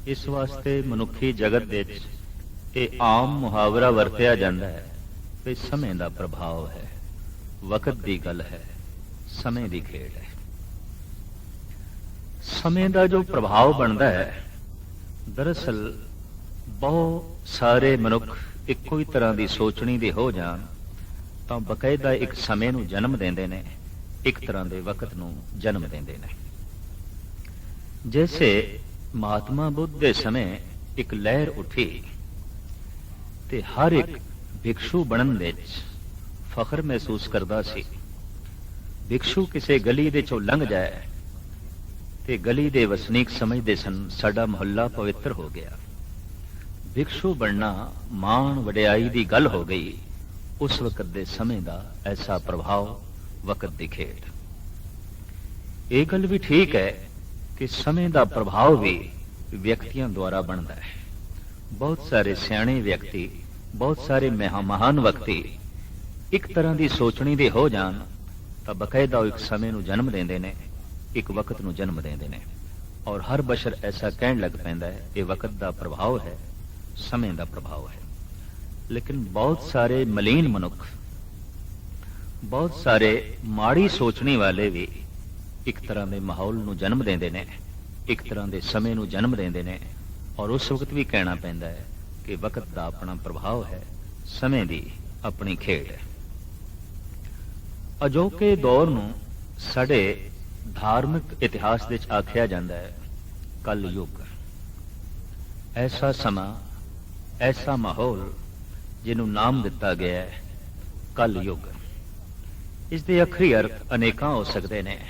इस वास्ते मनुखी जगत विच ਇਹ आम मुहावरा वरतिया जाता है कि समय का प्रभाव है, वक्त की गल है, समय की खेड है। समय का जो प्रभाव बनता है, दरअसल बहुत सारे मनुख इको ही तरह की सोचनी दे हो जान तो बकायदा एक समय नूं जन्म देंदे ने, एक तरह के वक्त नूं जन्म देंदे ने। जैसे महात्मा बुद्ध के समय एक लहर उठी ते हर एक भिक्षु बनन विच फखर महसूस करता सी। भिक्षु किसी गली दे चों लंघ जाए ते गली दे वसनीक समझते सन साडा मुहल्ला पवित्र हो गया। भिक्षु बनना मान वडियाई की गल हो गई। उस वक्त दे समय का ऐसा प्रभाव, वक्त की खेड। ये गल भी ठीक है कि समय का प्रभाव भी व्यक्तियों द्वारा बनता है। बहुत सारे सियाणे व्यक्ति, बहुत सारे महान व्यक्ति एक तरह की सोचनी दे हो जान तो बकायदा एक समय नूं जन्म देंदे ने, एक वक्त नूं जन्म देंदे ने। और हर बशर ऐसा कहन लग पैंदा है ये वक्त का प्रभाव है, समय का प्रभाव है। लेकिन बहुत सारे मलीन मनुख, बहुत सारे माड़ी सोचने वाले भी एक तरह के माहौल नूं जन्म देंदे ने, एक तरह के समय नूं जन्म देंदे ने। और उस वक्त भी कहना पैंदा है कि वक्त का अपना प्रभाव है, समय की अपनी खेड है। अजोके दौर नूं साडे धार्मिक इतिहास विच आख्या जाता है कल युग। ऐसा समा, ऐसा माहौल जिन्हों नाम दिता गया है कल युग। इसके अखरी अर्थ अनेक हो सकते हैं,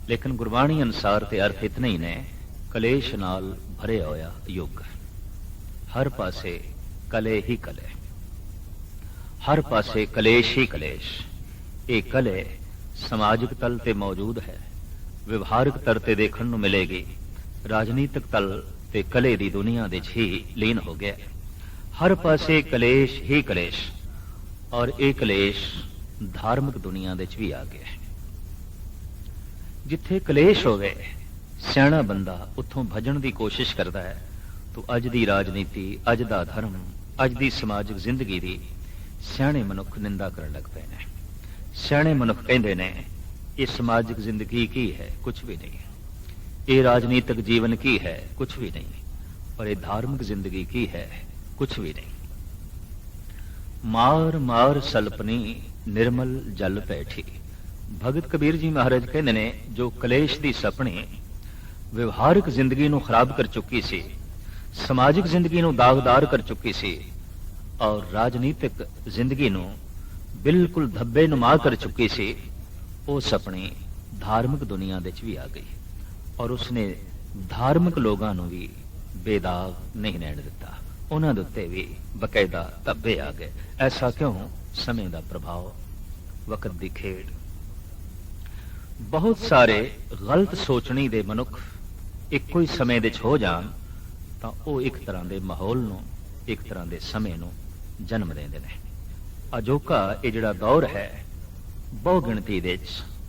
लेकिन गुरबाणी अनुसार ते अर्थ इतने ही ने, कलेश नाल भरिया होया युग। हर पासे कले ही कले, हर पासे कलेश ही कलेश। ये कले समाजिक तल ते मौजूद है, व्यवहारिक तल ते देखने नूं मिलेगी, राजनीतिक तल ते कले दी दुनिया दे ही लीन हो गया। हर पासे कलेश ही कलेश, और ये कलेश धार्मिक दुनिया दे भी आ गया। जिथे कलेश होवे, सियाणा बंदा उत्थों भजन की कोशिश करता है तो अज की राजनीति, अज का धर्म, अज की समाजिक जिंदगी की सियाणे मनुख निंदा करन लग पे ने। सियाणे मनुख कहंदे ने ये समाजिक जिंदगी की है, कुछ भी नहीं। ये राजनीतिक जीवन की है, कुछ भी नहीं। और ये धार्मिक जिंदगी की है, कुछ भी नहीं। मार मार सलपनी निर्मल जल पैठी। भगत कबीर जी महाराज कहते ने जो कलेश की सपनी व्यवहारिक जिंदगी नूं खराब कर चुकी सी, समाजिक जिंदगी नूं दागदार कर चुकी सी, और राजनीतिक जिंदगी नूं बिल्कुल धब्बे नुमा कर चुकी सी, वो सपनी धार्मिक दुनिया दे भी आ गई। और उसने धार्मिक लोगों नूं भी बेदाग नहीं रहन दिता, उन्हां दे उत्ते भी बकायदा धब्बे आ गए। ऐसा क्यों? समय का प्रभाव, वक्त की खेड। बहुत सारे गलत सोचनी दे मनुख एक ही समय दे हो जान तो वह एक तरह के माहौल नूं, एक तरह के समय नूं जन्म देंदे ने। अजोका ये जिहड़ा दौर है, बहु गिणती दे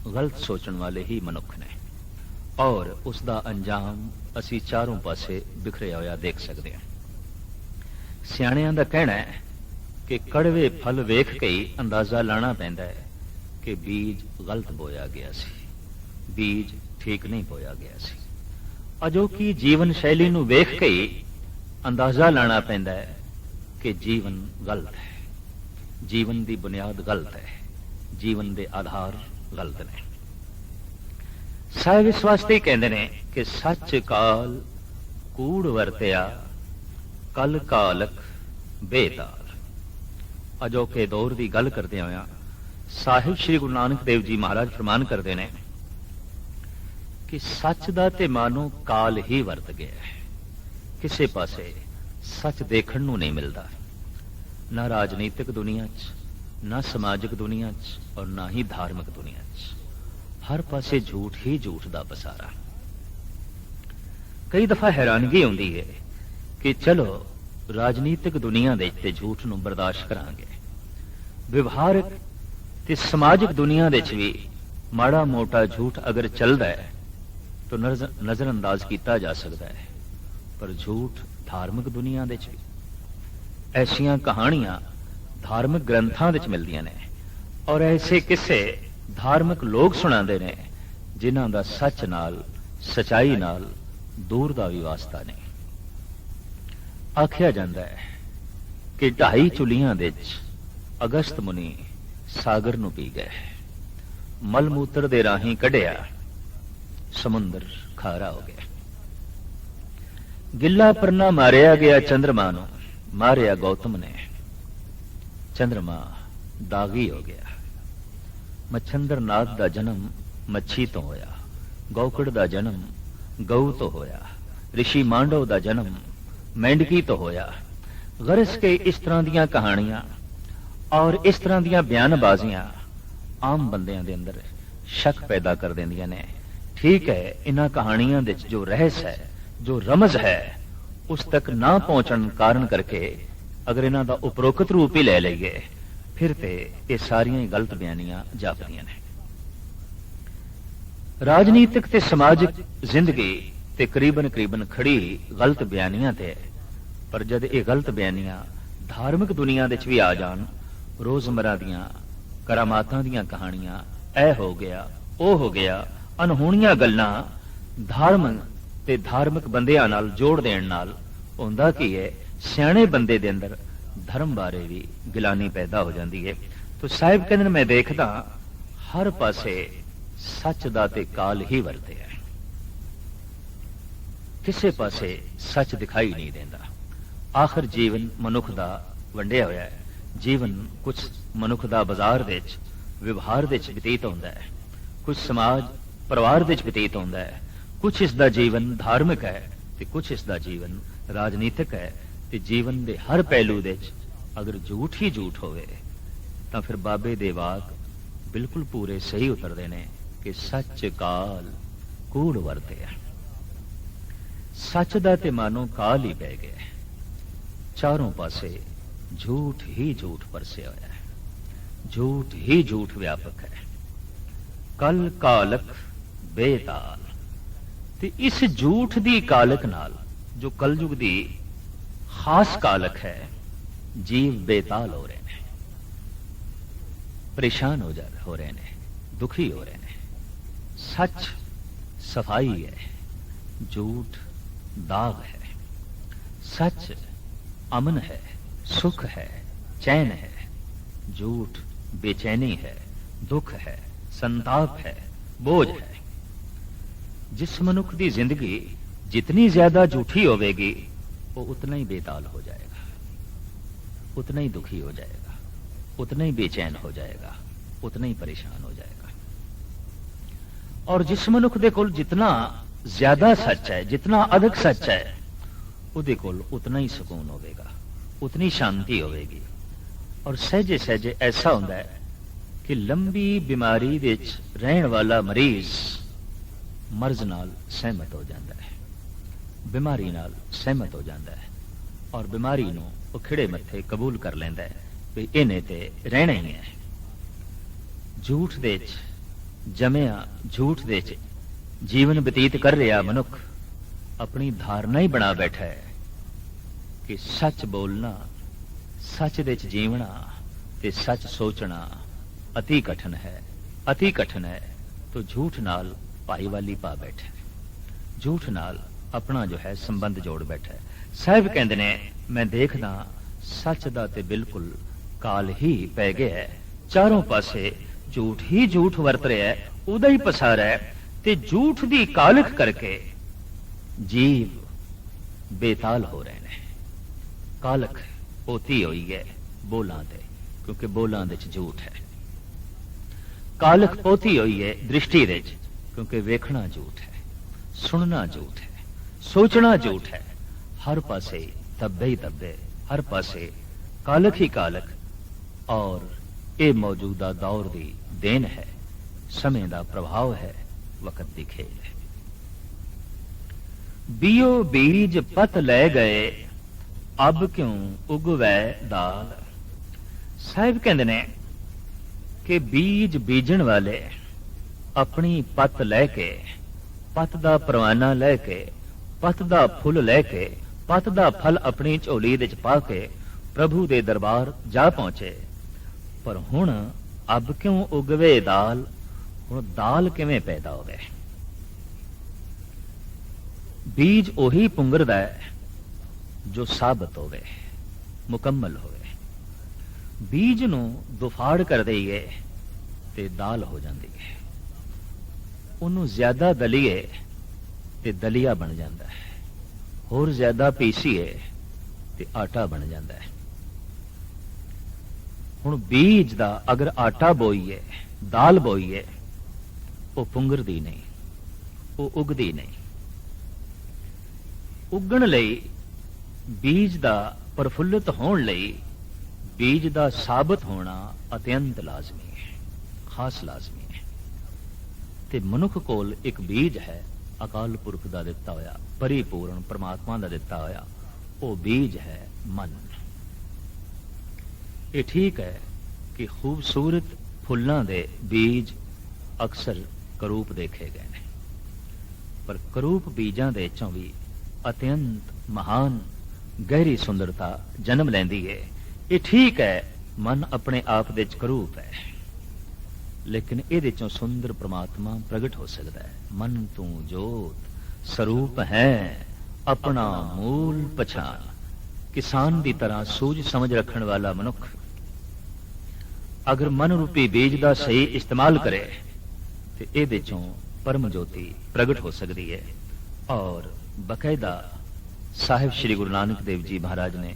गलत सोचण वाले ही मनुख ने, और उसका अंजाम असी चारों पासे बिखरिया होया देख सकते हैं। सियाणियां दा कहना है कि कड़वे फल वेख के ही अंदाजा लाना पैंदा है कि बीज गलत बोया गया सी, बीज ठीक नहीं बोया गया सी। अजोकी जीवन शैली नूं वेख के ही अंदाजा लाना पैंदा है कि जीवन गलत है, जीवन की बुनियाद गलत है, जीवन के आधार गलत ने। साहिब इस वास्ते कहते हैं कि सच काल कूड़ वरत्या कल कालक बेताल। अजोके दौर की गल करते हुए साहिब श्री गुरु नानक देव जी महाराज फरमान करते हैं कि सच का ते मानो काल ही वरत गया है। किसी पासे सच देखने नूं नहीं मिलता, ना राजनीतिक दुनिया च, ना समाजिक दुनिया च, और ना ही धार्मिक दुनिया च। हर पासे झूठ ही झूठ का पसारा। कई दफा हैरानगी होती है कि चलो राजनीतिक दुनिया दे झूठ नूं बर्दाश्त करांगे, व्यवहारिक ते समाजिक दुनिया दे भी माड़ा मोटा झूठ अगर चलता है तो नजरअंदाज किया जा सकता है, पर झूठ धार्मिक दुनिया दे च भी। ऐसियां कहानियां धार्मिक ग्रंथां दे च मिलदियां ने और ऐसे किस्से धार्मिक लोग सुणांदे ने जिन्हां दा सच नाल सच्चाई नाल दूर दा भी वास्ता नहीं। आखिया जांदा है कि 2.5 चुलियां दे च अगस्त मुनि सागर नूं पी गए, मल मूत्र दे राहीं कढ़िया, समुंदर खारा हो गया। गिला परना मारिया गया चंद्रमा नूं, मारिया गौतम ने, चंद्रमा दागी हो गया। मच्छंदर नाथ दा जन्म मच्छी तो होया, गौकड़ दा जन्म गऊ तो होया, ऋषि मांडव दा जन्म मेंढकी तो होया। गरज के इस तरह दीयां कहानियां और इस तरह दीयां बयानबाजियां आम बंदियां दे अंदर शक पैदा कर देंदियां ने। ठीक है, इन्हां कहानियां दे जो रहस्य है, जो रमज है, उस तक ना पहुंचण कारण करके अगर इन्हां दा उपरोक्त रूप ही ले लईए फिर ते ये सारियां ही गलत बयानियां जापदियां ने। राजनीतिक ते समाजिक जिंदगी ते करीबन खड़ी गलत बयानियां ते, पर जद ये गलत बयानियां धार्मिक दुनिया दे च भी आ जान, रोजमर्रा दियां करामातां दियां कहानियां, ऐ हो गया, ओ हो गया, अनहोणियां गल्लां धर्म ते धार्मिक बंदियां नाल जोड़ देण नाल हुंदा की है, सियाणे बंदे दे अंदर धर्म बारे भी गिलानी पैदा हो जाती है। तो साहिब कहंदे मैं देखदा हर पासे सच दा ते काल ही वरते है, किसे पासे सच दिखाई नहीं देंदा। आखिर जीवन मनुख दा वंडिया होया है, जीवन कुछ मनुख दा बाजार दे च विवहार दे च बतीत होंदा है, कुछ समाज परिवार दे च बतीत होंदा है, कुछ इसदा जीवन धार्मिक है ते कुछ इसदा जीवन राजनीतिक है। ते जीवन दे हर पहलू दे च अगर झूठ ही झूठ होवे तां फिर बाबे दे वाक बिल्कुल पूरे सही उतरदे ने कि सच काल कूड़ वरते है। सच दा ते मानो काल ही पै गया, चारों पासे झूठ ही झूठ परसिया होया है, झूठ ही झूठ व्यापक है। कल कालक बेताल, ते इस झूठ दी कालक नाल जो कलयुग दी खास कालक है, जीव बेताल हो रहे हैं, परेशान हो रहे हैं, दुखी हो रहे हैं। सच सफाई है, झूठ दाग है। सच अमन है, सुख है, चैन है, झूठ बेचैनी है, दुख है, संताप है, बोझ है। जिस मनुख की जिंदगी जितनी ज्यादा झूठी होवेगी वो उतना ही बेताल हो जाएगा, उतना ही दुखी हो जाएगा, उतना ही बेचैन हो जाएगा, उतना ही परेशान हो जाएगा। और जिस मनुख दे कोल जितना ज्यादा सच है, जितना अधिक सच है, उहदे कोल उतना ही सुकून होवेगा, उतनी शांति होवेगी। और सहजे सहजे ऐसा होता है कि लंबी बीमारी विच रहने वाला मरीज मर्ज नाल सहमत हो जाता है, बीमारी नाल सहमत हो जाता है और बीमारी नूं वो खिड़े मत्थे कबूल कर लेंदा है भी इन्हें ते रहना ही है। झूठ दे च जमिया, झूठ दे च जीवन बतीत कर रहा मनुख अपनी धारणा ही बना बैठा है कि सच बोलना, सच दे च जीवना ते सच सोचना अति कठिन है, अति कठिन है। तो झूठ नाल भाईवाली पा बैठा है, झूठ नाल अपना जो है संबंध जोड़ बैठा है। साहिब कहते ने मैं देखदा सच दा ते बिल्कुल काल ही पै गया है, चारों पासे झूठ ही झूठ वरत रहा है, उदा ही पसारा है ते झूठ दी कालख करके जीव बेताल हो रहे हैं। कालख पोती हुई है बोलां दे, क्योंकि बोलां दे च झूठ है। कालख पोती हुई है दृष्टि दे च, क्योंकि वेखना झूठ है, सुनना झूठ है, सोचना झूठ है। हर पासे तब्बे ही तब्बे, हर पासे कालख ही कालख। और ये मौजूदा दौर दी देन है, समय दा प्रभाव है, वक्त दी खेल है। बियो बीज पत ले गए, अब क्यों उगवै दाल। साहिब कहते ने कि बीज बीजन वाले अपनी पत लैके, पत दा परवाना लैके ਪੱਤ ਦਾ ਫੁੱਲ ਲੈ ਕੇ ਪੱਤ ਦਾ ਫਲ ਆਪਣੀ ਝੋਲੀ ਵਿੱਚ ਪਾ ਕੇ ਪ੍ਰਭੂ ਦੇ ਦਰਬਾਰ ਜਾ ਪਹੁੰਚੇ। ਪਰ ਹੁਣ ਅਬ ਕਿਉਂ ਉਗਵੇ ਦਾਲ, ਹੁਣ ਦਾਲ ਕਿਵੇਂ ਪੈਦਾ ਹੋਵੇ? ਬੀਜ ਉਹੀ ਪੁੰਗਰਦਾ ਹੈ ਜੋ ਸਾਬਤ ਹੋਵੇ, ਮੁਕੰਮਲ ਹੋਵੇ। ਬੀਜ ਨੂੰ ਦੁਫਾੜ ਕਰ ਦਈਏ ਤੇ ਦਾਲ ਹੋ ਜਾਂਦੀ ਹੈ, ਉਹਨੂੰ ਜ਼ਿਆਦਾ ਦਲੀਏ ਤੇ ਦਲੀਆ ਬਣ ਜਾਂਦਾ ਹੈ, ਹੋਰ ਜ਼ਿਆਦਾ ਪੀਸੀਏ ਤੇ ਆਟਾ ਬਣ ਜਾਂਦਾ ਹੈ। ਹੁਣ ਬੀਜ ਦਾ ਅਗਰ ਆਟਾ ਬੋਈਏ, ਦਾਲ ਬੋਈਏ, ਉਹ ਪੁੰਗਰਦੀ ਨਹੀਂ, ਉਹ ਉਗਦੀ ਨਹੀਂ। ਉਗਣ ਲਈ ਬੀਜ ਦਾ ਪ੍ਰਫੁੱਲਿਤ ਹੋਣ ਲਈ ਬੀਜ ਦਾ ਸਾਬਤ ਹੋਣਾ ਅਤਿਅੰਤ ਲਾਜ਼ਮੀ ਹੈ, ਖਾਸ ਲਾਜ਼ਮੀ ਹੈ। ਤੇ ਮਨੁੱਖ ਕੋਲ ਇੱਕ ਬੀਜ ਹੈ, ਅਕਾਲ ਪੁਰਖ ਦਾ ਦਿੱਤਾ ਹੋਇਆ, ਪਰਿਪੂਰਨ ਪਰਮਾਤਮਾ ਦਾ ਦਿੱਤਾ ਹੋਇਆ, ਉਹ ਬੀਜ ਹੈ ਮਨ। ਇਹ ਠੀਕ ਹੈ ਕਿ ਖੂਬਸੂਰਤ ਫੁੱਲਾਂ ਦੇ ਬੀਜ ਅਕਸਰ ਕਰੂਪ ਦੇਖੇ ਗਏ ਨੇ, ਪਰ ਕਰੂਪ ਬੀਜਾਂ ਦੇ ਚੋਂ ਵੀ ਅਤਿਅੰਤ ਮਹਾਨ ਗਹਿਰੀ ਸੁੰਦਰਤਾ ਜਨਮ ਲੈਂਦੀ ਹੈ। ਇਹ ਠੀਕ ਹੈ, ਮਨ ਆਪਣੇ ਆਪ ਦੇ ਚ ਕਰੂਪ ਹੈ, ਲੇਕਿਨ ਇਹਦੇ ਚੋਂ ਸੁੰਦਰ ਪ੍ਰਮਾਤਮਾ ਪ੍ਰਗਟ ਹੋ ਸਕਦਾ ਹੈ। ਮਨ ਤੂੰ ਜੋਤ ਸਰੂਪ ਹੈ, ਆਪਣਾ ਮੂਲ ਪਛਾਣ। ਕਿਸਾਨ ਦੀ ਤਰ੍ਹਾਂ ਸੂਝ ਸਮਝ ਰੱਖਣ ਵਾਲਾ ਮਨੁੱਖ ਅਗਰ ਮਨ ਰੂਪੀ ਬੀਜ ਦਾ ਸਹੀ ਇਸਤੇਮਾਲ ਕਰੇ ਤੇ ਇਹਦੇ ਚੋਂ ਪਰਮ ਜੋਤੀ ਪ੍ਰਗਟ ਹੋ ਸਕਦੀ ਹੈ। ਔਰ ਬਕਾਇਦਾ ਸਾਹਿਬ ਸ੍ਰੀ ਗੁਰੂ ਨਾਨਕ ਦੇਵ ਜੀ ਮਹਾਰਾਜ ਨੇ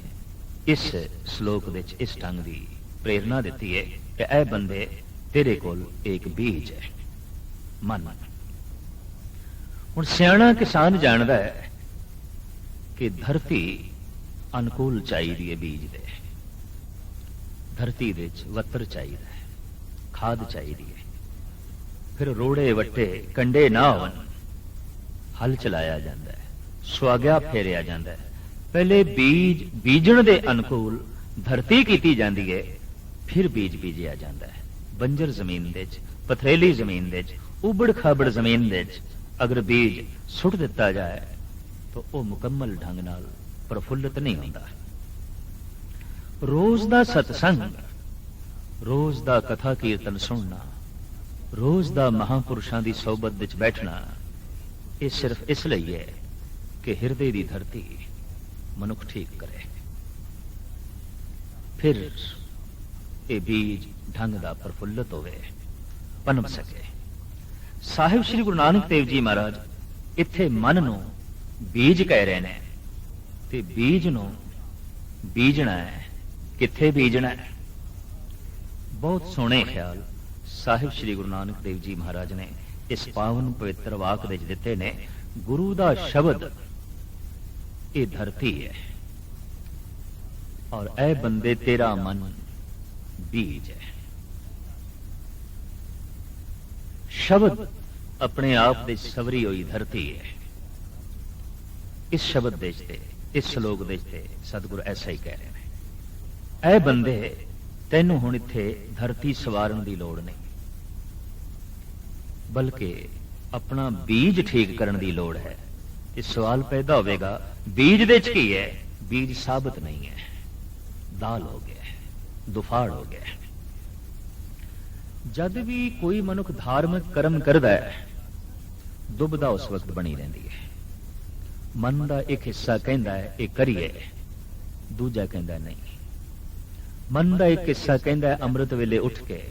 ਇਸ ਸ਼ਲੋਕ ਵਿੱਚ ਇਸ ਢੰਗ ਦੀ ਪ੍ਰੇਰਣਾ ਦਿੱਤੀ ਹੈ ਕਿ ਐ ਬੰਦੇ ਤੇਰੇ ਕੋਲ ਇੱਕ ਬੀਜ ਹੈ, ਮਨ। ਹੁਣ ਸਿਆਣਾ ਕਿਸਾਨ ਜਾਣਦਾ ਹੈ ਕਿ ਧਰਤੀ ਅਨੁਕੂਲ ਚਾਹੀਦੀ ਹੈ ਬੀਜ ਦੇ। ਧਰਤੀ ਦੇ ਵਿੱਚ ਵੱਤਰ ਚਾਹੀਦਾ ਹੈ, ਖਾਦ ਚਾਹੀਦੀ ਹੈ, ਫਿਰ ਰੋੜੇ ਵੱਟੇ ਕੰਡੇ ਨਾ ਹੋਣ, ਹਲ ਚਲਾਇਆ ਜਾਂਦਾ ਹੈ, ਸੁਆਗਿਆ ਫੇਰਿਆ ਜਾਂਦਾ ਹੈ। ਪਹਿਲੇ ਬੀਜ ਬੀਜਣ ਦੇ ਅਨੁਕੂਲ ਧਰਤੀ ਕੀਤੀ ਜਾਂਦੀ ਹੈ, ਫਿਰ ਬੀਜ ਬੀਜਿਆ ਜਾਂਦਾ ਹੈ। ਬੰਜਰ ਜ਼ਮੀਨ ਦੇ ਵਿੱਚ, ਪਥਰੇਲੀ ਜ਼ਮੀਨ ਦੇ ਵਿੱਚ, ਉਬੜ ਖਾਬੜ ਜ਼ਮੀਨ ਦੇ ਵਿੱਚ ਅਗਰ ਬੀਜ ਸੁੱਟ ਦਿੱਤਾ ਜਾਏ ਤਾਂ ਉਹ ਮੁਕੰਮਲ ਢੰਗ ਨਾਲ ਪ੍ਰਫੁੱਲਤ ਨਹੀਂ ਹੁੰਦਾ। ਰੋਜ਼ ਦਾ ਸਤਸੰਗ, ਰੋਜ਼ ਦਾ ਕਥਾ ਕੀਰਤਨ ਸੁਣਨਾ, ਰੋਜ਼ ਦਾ ਮਹਾਂਪੁਰਸ਼ਾਂ ਦੀ ਸਹਬਤ ਵਿੱਚ ਬੈਠਣਾ, ਇਹ ਸਿਰਫ ਇਸ ਲਈ ਹੈ ਕਿ ਹਿਰਦੇ ਦੀ ਧਰਤੀ ਮਨੁੱਖ ਠੀਕ ਕਰੇ, ਫਿਰ ਇਹ ਬੀਜ ਢੰਗ ਦਾ ਪ੍ਰਫੁੱਲਤ ਹੋਵੇ, ਪਨਪ ਸਕੇ। ਸਾਹਿਬ ਸ੍ਰੀ ਗੁਰੂ ਨਾਨਕ ਦੇਵ ਜੀ ਮਹਾਰਾਜ ਇੱਥੇ ਮਨ ਨੂੰ ਬੀਜ ਕਹਿ ਰਹੇ ਨੇ, ਤੇ ਬੀਜ ਨੂੰ ਬੀਜਣਾ ਹੈ। ਕਿੱਥੇ ਬੀਜਣਾ ਹੈ? ਬਹੁਤ ਸੋਹਣੇ ਖਿਆਲ ਸਾਹਿਬ ਸ੍ਰੀ ਗੁਰੂ ਨਾਨਕ ਦੇਵ ਜੀ ਮਹਾਰਾਜ ਨੇ ਇਸ ਪਾਵਨ ਪਵਿੱਤਰ ਵਾਕ ਵਿੱਚ ਦਿੱਤੇ ਨੇ। ਗੁਰੂ ਦਾ ਸ਼ਬਦ ਇਹ ਧਰਤੀ ਹੈ, ਔਰ ਐ ਬੰਦੇ ਤੇਰਾ ਮਨ ਬੀਜ ਹੈ। ਸ਼ਬਦ ਆਪਣੇ ਆਪ ਦੇ ਸਵਰੀ ਹੋਈ ਧਰਤੀ ਹੈ। ਇਸ ਸ਼ਬਦ ਦੇ ਤੇ, ਇਸ ਸ਼ਲੋਕ ਦੇ ਤੇ ਸਤਿਗੁਰ ਐਸਾ ਹੀ ਕਹਿ ਰਹੇ ਨੇ, ਐ ਬੰਦੇ ਤੈਨੂੰ ਹੁਣ ਇੱਥੇ ਧਰਤੀ ਸਵਾਰਨ ਦੀ ਲੋੜ ਨਹੀਂ, ਬਲਕਿ ਆਪਣਾ ਬੀਜ ਠੀਕ ਕਰਨ ਦੀ ਲੋੜ ਹੈ। ਇਹ ਸਵਾਲ ਪੈਦਾ ਹੋਵੇਗਾ, ਬੀਜ ਦੇ ਚ ਕੀ ਹੈ? ਬੀਜ ਸਾਬਤ ਨਹੀਂ ਹੈ, ਦਾਲ ਹੋ ਗਿਆ, ਦੁਫਾੜ ਹੋ ਗਿਆ। ਜਦ ਵੀ ਕੋਈ ਮਨੁੱਖ ਧਾਰਮਿਕ ਕਰਮ ਕਰਦਾ ਹੈ, ਦੁਬਦਾ ਉਸ ਵਕਤ ਬਣੀ ਰਹਿੰਦੀ ਹੈ। ਮਨ ਦਾ ਇੱਕ ਹਿੱਸਾ ਕਹਿੰਦਾ ਹੈ ਇਹ ਕਰੀਏ, ਦੂਜਾ ਕਹਿੰਦਾ ਨਹੀਂ। ਮਨ ਦਾ ਇੱਕ ਹਿੱਸਾ ਕਹਿੰਦਾ ਹੈ ਅੰਮ੍ਰਿਤ ਵੇਲੇ ਉੱਠ ਕੇ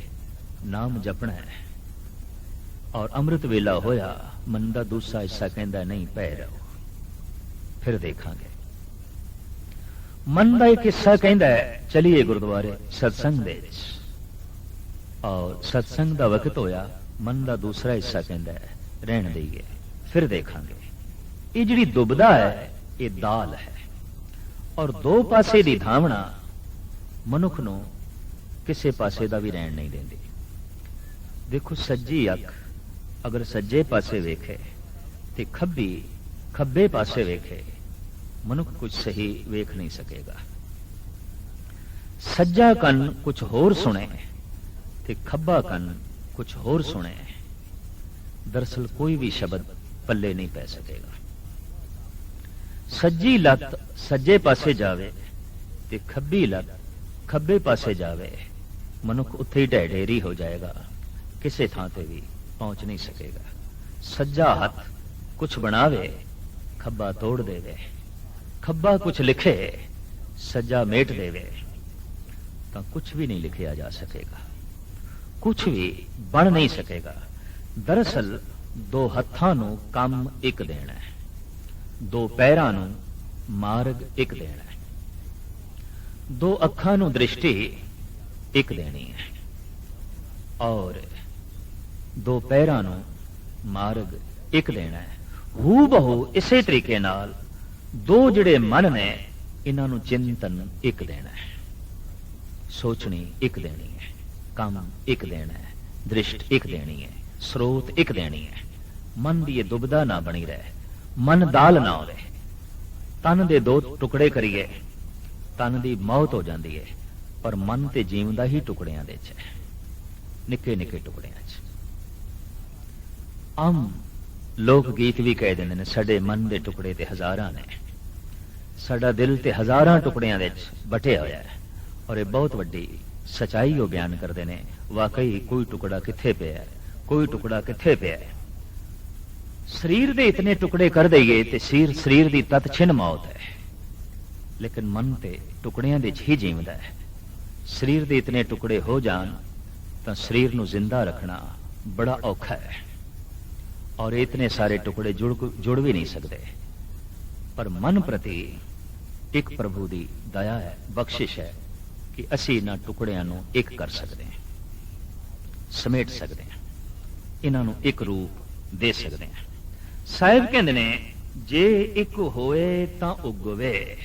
ਨਾਮ ਜਪਣਾ ਹੈ, ਔਰ ਅੰਮ੍ਰਿਤ ਵੇਲਾ ਹੋਇਆ ਮਨ ਦਾ ਦੂਸਰਾ ਹਿੱਸਾ ਕਹਿੰਦਾ ਨਹੀਂ, ਪੈ ਰਹੋ, ਫਿਰ ਦੇਖਾਂਗੇ। ਮਨ ਦਾ ਇੱਕ ਹਿੱਸਾ ਕਹਿੰਦਾ ਹੈ ਚਲੀਏ ਗੁਰਦੁਆਰੇ ਸਤਸੰਗ ਦੇ ਵਿੱਚ, ਔਰ ਸਤਸੰਗ ਦਾ ਵਕਤ ਹੋਇਆ ਮਨ ਦਾ ਦੂਸਰਾ ਹਿੱਸਾ ਕਹਿੰਦਾ ਹੈ ਰਹਿਣ ਦੇਈਏ, ਫਿਰ ਦੇਖਾਂਗੇ। ਇਹ ਜਿਹੜੀ ਦੁਬਦਾ ਹੈ ਇਹ ਦਾਲ ਹੈ, ਔਰ ਦੋ ਪਾਸੇ ਦੀ ਧਾਵਣਾ ਮਨੁੱਖ ਨੂੰ ਕਿਸੇ ਪਾਸੇ ਦਾ ਵੀ ਰਹਿਣ ਨਹੀਂ ਦਿੰਦੀ। ਦੇਖੋ, ਸੱਜੀ ਅੱਖ ਅਗਰ ਸੱਜੇ ਪਾਸੇ ਵੇਖੇ ਤੇ ਖੱਬੇ ਪਾਸੇ ਵੇਖੇ, ਮਨੁੱਖ ਕੁਝ ਸਹੀ ਵੇਖ ਨਹੀਂ ਸਕੇਗਾ। ਸੱਜਾ ਕੰਨ ਕੁਝ ਹੋਰ ਸੁਣੇ ਤੇ ਖੱਬਾ ਕੰਨ ਕੁਝ ਹੋਰ ਸੁਣੇ, ਦਰਅਸਲ ਕੋਈ ਵੀ ਸ਼ਬਦ ਪੱਲੇ ਨਹੀਂ ਪੈ ਸਕੇਗਾ। ਸੱਜੀ ਲੱਤ ਸੱਜੇ ਪਾਸੇ ਜਾਵੇ ਤੇ ਖੱਬੀ ਲੱਤ ਖੱਬੇ ਪਾਸੇ ਜਾਵੇ, ਮਨੁੱਖ ਉੱਥੇ ਹੀ ਢਹਿ ਢੇਰੀ ਹੋ ਜਾਏਗਾ, ਕਿਸੇ ਥਾਂ ਤੇ ਵੀ ਪਹੁੰਚ ਨਹੀਂ ਸਕੇਗਾ। ਸੱਜਾ ਹੱਥ ਕੁਛ ਬਣਾਵੇ, ਖੱਬਾ ਤੋੜ ਦੇਵੇ, ਖੱਬਾ ਕੁਛ ਲਿਖੇ, ਸੱਜਾ ਮੇਟ ਦੇਵੇ, ਤਾਂ ਕੁਛ ਵੀ ਨਹੀਂ ਲਿਖਿਆ ਜਾ ਸਕੇਗਾ, ਕੁਛ ਵੀ ਬਣ ਨਹੀਂ ਸਕੇਗਾ। ਦਰਅਸਲ ਦੋ ਹੱਥਾਂ ਨੂੰ ਕੰਮ ਇੱਕ ਦੇਣਾ ਹੈ, ਦੋ ਪੈਰਾਂ ਨੂੰ ਮਾਰਗ ਇੱਕ ਦੇਣਾ ਹੈ, ਦੋ ਅੱਖਾਂ ਨੂੰ ਦ੍ਰਿਸ਼ਟੀ ਇੱਕ ਦੇਣੀ ਹੈ, ਔਰ ਦੋ ਪੈਰਾਂ ਨੂੰ ਮਾਰਗ ਇੱਕ ਦੇਣਾ ਹੈ। ਹੂ ਬਹੂ ਇਸੇ ਤਰੀਕੇ ਨਾਲ ਦੋ ਜਿਹੜੇ ਮਨ ਨੇ ਇਹਨਾਂ ਨੂੰ ਚਿੰਤਨ ਇੱਕ ਦੇਣਾ ਹੈ, ਸੋਚਣੀ ਇੱਕ ਦੇਣੀ ਹੈ, ਕੰਮ ਇੱਕ ਦੇਣਾ ਹੈ, ਦ੍ਰਿਸ਼ਟ ਇੱਕ ਦੇਣੀ ਹੈ, ਸਰੋਤ ਇੱਕ ਦੇਣੀ ਹੈ। ਮਨ ਦੀ ਇਹ ਦੁਬਦਾ ਨਾ ਬਣੀ ਰਹੇ, ਮਨ ਦਾਲ ਨਾ ਹੋਵੇ। ਤਨ ਦੇ ਦੋ ਟੁਕੜੇ ਕਰੀਏ, ਤਨ ਦੀ ਮੌਤ ਹੋ ਜਾਂਦੀ ਹੈ, ਪਰ ਮਨ ਤੇ ਜੀਵਦਾ ਹੀ ਟੁਕੜਿਆਂ ਦੇ ਚ ਹੈ, ਨਿੱਕੇ ਨਿੱਕੇ ਟੁਕੜਿਆਂ ਚ। ਆਮ ਲੋਕ ਗੀਤ ਵੀ ਕਹਿ ਦਿੰਦੇ ਨੇ, ਸਾਡੇ ਮਨ ਦੇ ਟੁਕੜੇ ਤੇ ਹਜ਼ਾਰਾਂ ਨੇ, ਸਾਡਾ ਦਿਲ ਤੇ ਹਜ਼ਾਰਾਂ ਟੁਕੜਿਆਂ ਦੇ ਚ ਬਟਿਆ ਹੋਇਆ ਹੈ। ਔਰ ਇਹ ਬਹੁਤ ਵੱਡੀ ਸਚਾਈ ਉਹ ਬਿਆਨ ਕਰਦੇ ਨੇ, ਵਾਕਈ ਕੋਈ ਟੁਕੜਾ ਕਿੱਥੇ ਪਿਆ ਹੈ, ਕੋਈ ਟੁਕੜਾ ਕਿੱਥੇ ਪਿਆ ਹੈ। ਸਰੀਰ ਦੇ ਇਤਨੇ ਟੁਕੜੇ ਕਰ ਦਈਏ ਤੇ ਸਰੀਰ ਦੀ ਤਤ ਛਿਨ ਮੌਤ ਹੈ, ਲੇਕਿਨ ਮਨ ਤੇ ਟੁਕੜਿਆਂ ਦੇ ਚ ਹੀ ਜੀਵਦਾ ਹੈ। ਸਰੀਰ ਦੇ ਇਤਨੇ ਟੁਕੜੇ ਹੋ ਜਾਣ ਤਾਂ ਸਰੀਰ ਨੂੰ ਜ਼ਿੰਦਾ ਰੱਖਣਾ ਬੜਾ ਔਖਾ ਹੈ, ਔਰ ਇਤਨੇ ਸਾਰੇ ਟੁਕੜੇ ਜੁੜ ਵੀ ਨਹੀਂ ਸਕਦੇ। ਪਰ ਮਨ ਪ੍ਰਤੀ ਇੱਕ ਪ੍ਰਭੂ ਦੀ ਦਇਆ ਹੈ, ਬਖਸ਼ਿਸ਼ ਹੈ ਕਿ ਅਸੀਂ ਇਹਨਾਂ ਟੁਕੜਿਆਂ ਨੂੰ ਇੱਕ ਕਰ ਸਕਦੇ ਹਾਂ, ਸਮੇਟ ਸਕਦੇ ਹਾਂ, ਇਹਨਾਂ ਨੂੰ ਇੱਕ ਰੂਪ ਦੇ ਸਕਦੇ ਹਾਂ। ਸਾਹਿਬ ਕਹਿੰਦੇ ਨੇ, ਜੇ ਇੱਕ ਹੋਵੇ ਤਾਂ ਉਗਵੇ,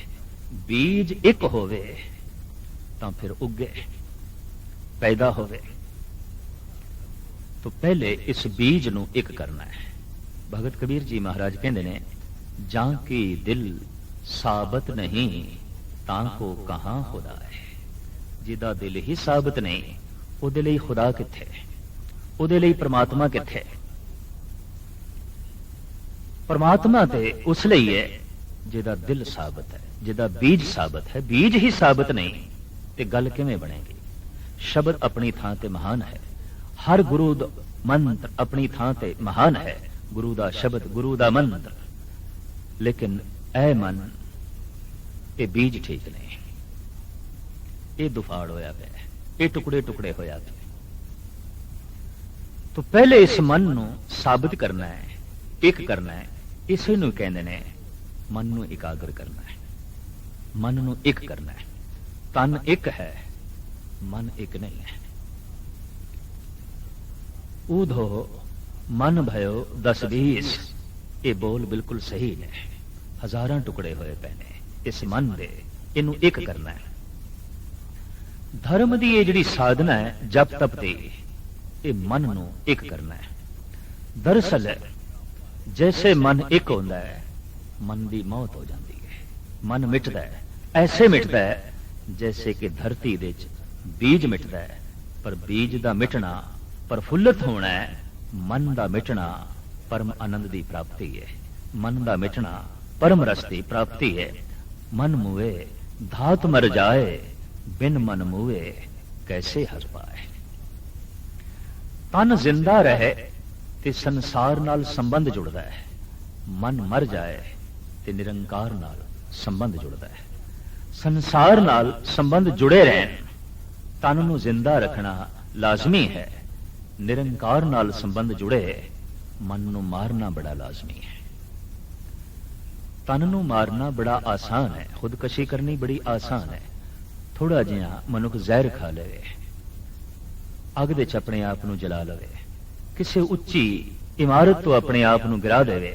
ਬੀਜ ਇੱਕ ਹੋਵੇ ਤਾਂ ਫਿਰ ਉੱਗੇ, ਪੈਦਾ ਹੋਵੇ। तो पहले इस बीज ਨੂੰ ਇੱਕ ਕਰਨਾ ਹੈ। ਭਗਤ ਕਬੀਰ ਜੀ ਮਹਾਰਾਜ ਕਹਿੰਦੇ ਨੇ, ਜਾਂ ਕੀ ਦਿਲ ਸਾਬਤ ਨਹੀਂ ਤਾਂ ਕੋ ਕਹਾਂ ਖੁਦਾ ਹੈ। ਜਿਹਦਾ ਦਿਲ ਹੀ ਸਾਬਤ ਨਹੀਂ, ਉਹਦੇ ਲਈ ਖੁਦਾ ਕਿੱਥੇ, ਉਹਦੇ ਲਈ ਪ੍ਰਮਾਤਮਾ ਕਿੱਥੇ। परमात्मा ते उस ਲਈ है ਜਿਹਦਾ दिल साबित है, ਜਿਹਦਾ बीज साबित है। बीज ही साबित नहीं ते गल किवें बनेगी। शब्द अपनी थां ते महान है, हर गुरु मंत्र अपनी थां ते महान है। गुरु दा शब्द, गुरु दा मंत्र, लेकिन ऐ मन ये बीज ठीक नहीं, ये दुफाड़ होया पिया, ये टुकड़े टुकड़े होया पिया। तो पहले इस मन नूं साबित करना है, एक करना है। इसे नूं कहंदे ने मन नूं एकाग्र करना है, मन नूं एक करना है। तन एक है, मन एक नहीं है। ऊधो मन भयो 10-20, ये बोल बिल्कुल सही ने। हजारां टुकड़े होए पे ने इस मन दे, इनू एक करना है। धर्म दी ये जिहड़ी साधना है जप तप दी, ये मन नूं एक करना है। दरअसल जैसे मन एक होता है, मन की मौत हो जाती है, मन मिटता है। ऐसे मिटता है जैसे कि धरती दे बीज मिटता है, पर बीज का मिटना प्रफुल्लित होना है, मन का मिटना परम आनंद की प्राप्ति है। मन का मिटना परम रस की प्राप्ति है। मन मुए धात मर जाए, बिन मन मुए कैसे हस पाए। तन जिंदा रहे ते संसार नाल संबंध जुड़ता है, मन मर जाए ते निरंकार नाल संबंध जुड़ता है। संसार नाल संबंध जुड़े रहन, तन नूं जिंदा रखना लाजमी है। निरंकार नाल संबंध जुड़े, मन नूं मारना बड़ा लाजमी है। तन नूं मारना बड़ा आसान है, खुदकशी करनी बड़ी आसान है। थोड़ा जिहा मनुख जहर खा लवे, अग दे च अपने आप नूं जला लवे, किसी उच्ची इमारत तो अपने आप नूं गिरा देवे,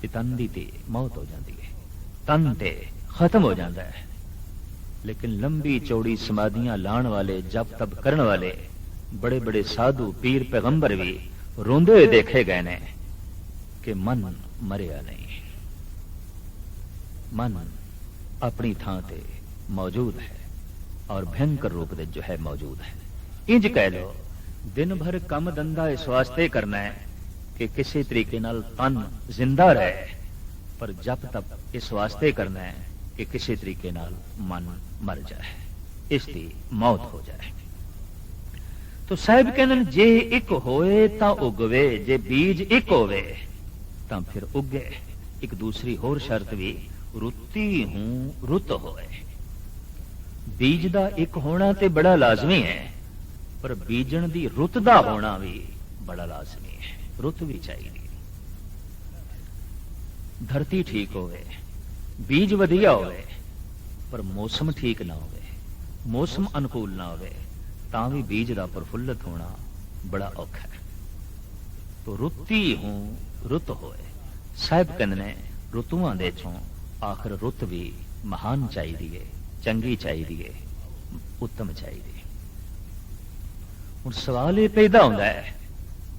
ते तन दी ते मौत हो जाती है, तन ते खत्म हो जाता है। लेकिन लंबी चौड़ी समाधियां लाण वाले, जप तप करन वाले बड़े बड़े साधु पीर पैगंबर भी रोंदे हुए देखे गए ने कि मन मरिया नहीं, मन अपनी थां ते मौजूद है और भयंकर रूप दे जो है मौजूद है। इंज कह लो, दिन भर कम धंधा इस वास्ते करना है कि किसी तरीके नाल तन जिंदा रहे, पर जप तप इस वास्ते करना है कि किसी तरीके नाल मन मर जाए, इसकी मौत हो जाए। तो साहिब कहने जे एक होए तां उगवे, जे बीज एक होवे तां फिर उगे। एक दूसरी होर शर्त भी रुत्ती हूं रुत होए। बीज दा एक होना ते बड़ा लाजमी है, पर बीजण दी रुत दा होना भी बड़ा लाजमी है। रुत भी चाहिए। धरती ठीक होवे, बीज वधिया होवे, पर मौसम ठीक ना होवे, मौसम अनुकूल ना होवे, तां भी बीज दा प्रफुल्लित होना बड़ा औखा है। तो रुत्ती हूं रुत होए। साहिब कहने रुतुआं दे चों आखिर रुत भी महान चाहिए, चंगी चाहिए, उत्तम चाहिए। हुण सवाल यह पैदा होंदा है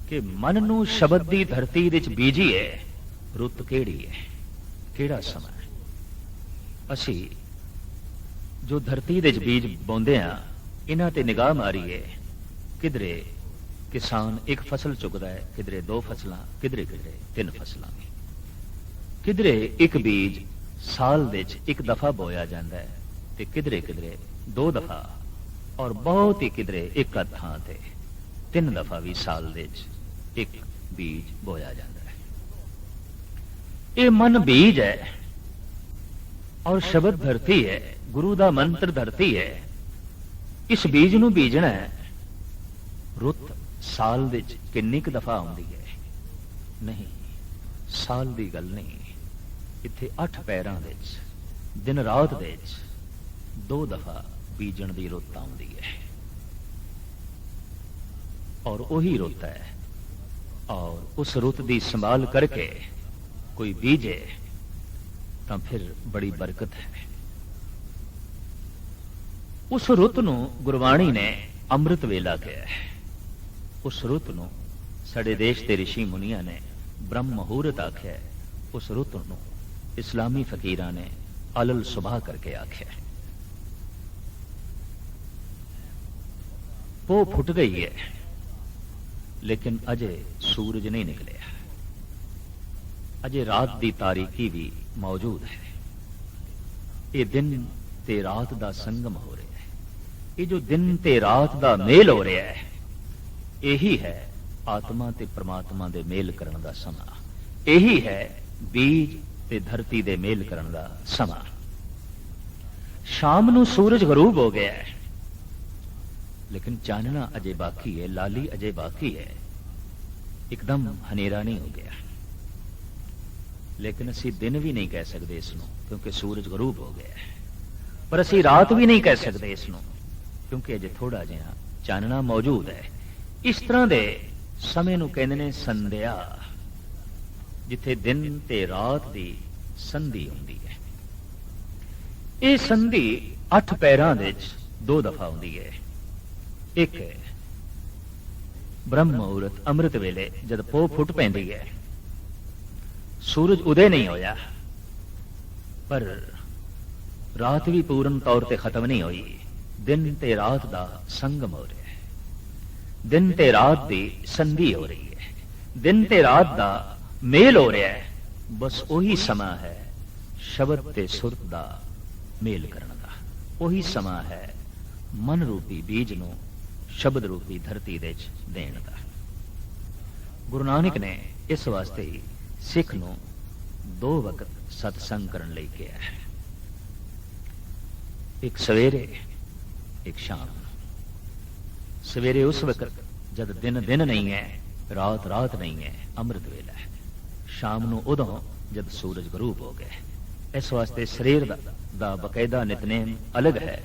कि मन नूं शब्द दी धरती विच बीजीए, रुत केड़ी है, केड़ा समा है? असी जो धरती विच बीज बोंदे आ, इन्हां ते निगाह मारीए, किधरे किसान एक फसल चुगदा है, किधरे दो फसलां, किधरे किधरे तीन फसलां, किधरे एक बीज साल विच एक दफा बोया जाता है, ते किधरे किधरे दो दफा, और बहुत ही किधरे एक थां ते तीन दफा भी साल विच एक बीज बोया जाता है। ये मन बीज है और शब्द धरती है, गुरु दा मंत्र धरती है। इस बीज नूं बीजना है। रुत साल विच किन्नी क दफा आउंदी है? नहीं, साल दी गल नहीं। इत्थे 8 पैरां विच दिन रात विच 2 दफा बीजण दी रुत आउंदी है, और वही रुत है। और उस रुत दी संभाल करके कोई बीजे तो फिर बड़ी बरकत है। उस रुत नूं गुरबाणी ने अमृत वेला कहा है। उस रुत नूं साडे देश के ऋषि मुनिया ने ब्रह्म मुहूर्त आख्या है। उस रुत नूं इस्लामी फकीरां ने अलल सुबह करके आख्या है। वो फुट गई है, लेकिन अजे सूरज नहीं निकले। अजे रात की तारीकी भी मौजूद है। ये दिन ते रात का संगम हो रहा है। ये जो दिन ते रात का मेल हो रहा है, यही है आत्मा ते परमात्मा दे मेल करन दा समा। यही है बीज ते धरती दे मेल करन दा समा। शाम नूं सूरज गरूब हो गया है, लेकिन चानना अजे बाकी है, लाली अजे बाकी है। एकदम हनेरा नहीं हो गया, लेकिन असी दिन भी नहीं कह सकते इसनों, क्योंकि सूरज गरूब हो गया है। पर असी रात भी नहीं कह सकते इसनों, क्योंकि अजे थोड़ा जिहा चानना मौजूद है। इस तरह के समय नूं कहंदे ने संध्या, जिथे दिन ते रात की संधि होंदी है। ये संधि 8 पैरां विच 2 दफा होंदी है। एक ब्रह्म मुहूर्त अमृत वेले जद पो फुट पैंदी है, सूरज उदय नहीं होया, पर रात भी पूर्ण तौर पर खत्म नहीं हुई। दिन ते रात का संगम हो रहा है, दिन ते रात की संधि हो रही है, दिन ते रात का मेल हो रहा है। बस वही समा है शब्द ते सुरत का मेल करने का। वही समा है मन रूपी बीज नूं शब्द रूपी धरती दे देण दा। गुरु नानक ने इस वास्ते ही सिख नूं 2 वक्त सत्संग करन लई कहा है, एक सवेरे एक शाम। सवेरे उस वक्त जब दिन दिन नहीं है, रात रात नहीं है, अमृत वेला है। शाम नूं उदों जब सूरज गरूब हो गए। इस वास्ते शरीर दा बकायदा नितनेम अलग है।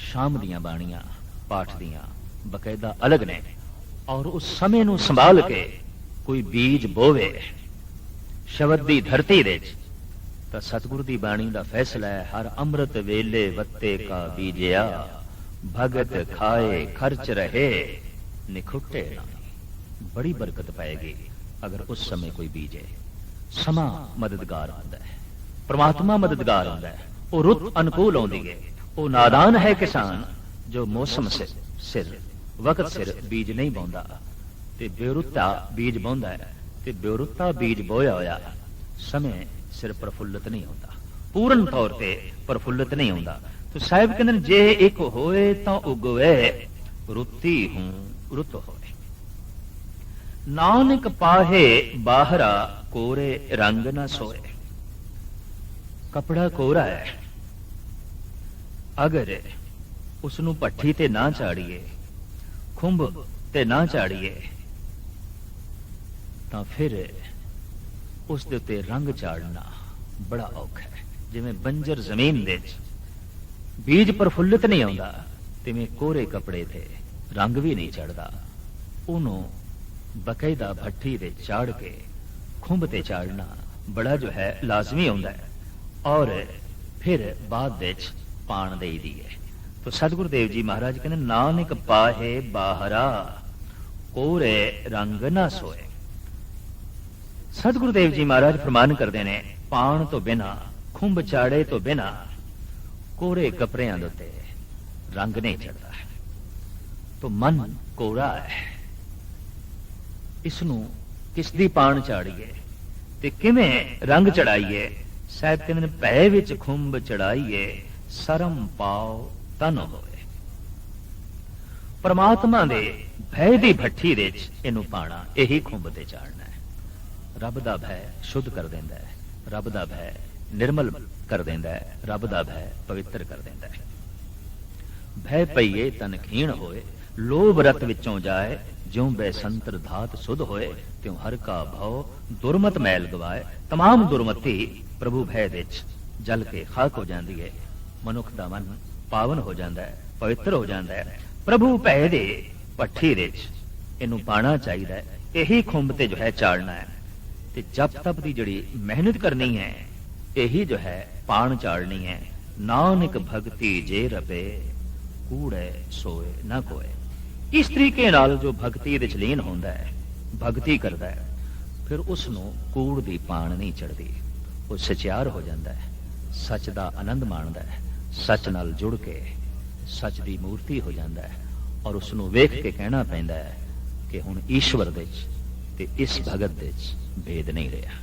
शाम दियां बाणियां पाठ दियां बकायदा अलग ने। और उस समय नूं संभाल के कोई बीज बोवे शब्द दी धरती दे, तो सतगुरु दी बाणी दा फैसला है, हर अमृत वेले वत्ते का बीजिया, भगत खाए खर्च रहे निखुटे ना। बड़ी बरकत पाएगी अगर उस समय कोई बीजे। समा मददगार होता है, परमात्मा मददगार होता है। वो रुत अनुकूल होती है। वो नादान है किसान जो मौसम से सिर वक्त सिर बीज नहीं बोंदा, ते बेरुत्ता बीज बोंदा है। ते बेरुत्ता बीज बोया होया समय ਸਿਰ ਪ੍ਰਫੁੱਲਤ ਨਹੀਂ ਹੁੰਦਾ, ਪੂਰਨ ਤੌਰ ਤੇ ਪ੍ਰਫੁੱਲਤ ਨਹੀਂ ਹੁੰਦਾ। ਤੋ ਸਾਹਿਬ ਕਹਿੰਦੇ ਨੇ ਜੇ ਇੱਕ ਹੋਏ ਤਾਂ ਉਗਵੇ, ਰੁੱਤੀ ਹੂੰ ਰੁੱਤ ਹੋਏ। ਨਾਨਕ ਪਾਹੇ ਬਾਹਰਾ, ਕੋਰੇ ਰੰਗ ਨਾ ਸੋਏ। ਕਪੜਾ ਕੋਰਾ ਹੈ, ਅਗਰ ਉਸ ਨੂੰ ਭੱਠੀ ਤੇ ਨਾ ਚਾੜੀਏ, ਖੁੰਭ ਤੇ ਨਾ ਚਾੜੀਏ, ਤਾਂ ਫਿਰ ਉਸ ਦੇ ਉੱਤੇ ਰੰਗ ਚਾੜਨਾ ਬੜਾ ਔਖਾ ਹੈ। ਜਿਵੇਂ ਬੰਜਰ ਜ਼ਮੀਨ ਦੇ ਵਿੱਚ ਬੀਜ ਪ੍ਰਫੁੱਲਿਤ ਨਹੀਂ ਆਉਂਦਾ, ਤਿਵੇਂ ਕੋਰੇ ਕੱਪੜੇ ਤੇ ਰੰਗ ਵੀ ਨਹੀਂ ਚੜਦਾ। ਉਹਨੂੰ ਬਕਾਇਦਾ ਭੱਠੀ ਤੇ ਚਾੜ ਕੇ ਖੁੰਭ ਤੇ ਚਾੜਨਾ ਬੜਾ ਜੋ ਹੈ ਲਾਜ਼ਮੀ ਹੁੰਦਾ ਹੈ, ਔਰ ਫਿਰ ਬਾਅਦ ਵਿੱਚ ਪਾਣ ਦੇਈਦੀ ਹੈ। तो सतगुरु देव जी महाराज कहते नानक पाहे बाहरा, कोरे रंग ना सोए। सतगुरु देव जी महाराज फरमान करते ने पान तो बिना, खुंब चाड़े तो बिना, कोरे कपड़ियां दे उत्ते रंग नहीं चढ़ता है। तो मन कोरा है, इसनू किस दी पान चाड़ीए ते किवें रंग चढ़ाइए। साहब कहते ने भै विच खुंब चढ़ाइए, सरम पाओ तन होए। परमात्मा दे भय दी भट्ठी दे इनू पाना, यही खुंब ते चाड़ना है। रब दा भय शुद्ध कर देंदा है, रब दा भय निर्मल कर देंदा है, रब दा भय पवित्र कर देंदा है। भय पईए तन खीण होए, लोभ रत विचों जाए, ज्यों बैसंतर धात सुध होए, त्यों हर का भव दुरमत मैल गवाए। तमाम दुरमति प्रभु भय विच जल के खाक हो जाती है। मनुख दा मन पावन हो जाता है, पवित्र हो जाता है। प्रभु भय दे भट्ठी दे इनू पाना चाहिए, यही खुंब ते जो है चाड़ना है। ते जप तप की जिहड़ी मेहनत करनी है, यही जो है पान चाड़नी है। नानक भगति जे रबे, कूड़े सोए ना कोए। इस तरीके नाल जो भगती दे लीन होंदा है, भगती करता है, फिर उसनू कूड़ दी पान नहीं चढ़ती। वो सचियार हो जाता है, सच दा आनंद माणदा है, सच नाल जुड़ के सच दी मूर्ति हो जाता है। और उसनू वेख के कहना पैंदा है कि हुण ईश्वर दे ते इस भगत दे भेद नहीं रहा।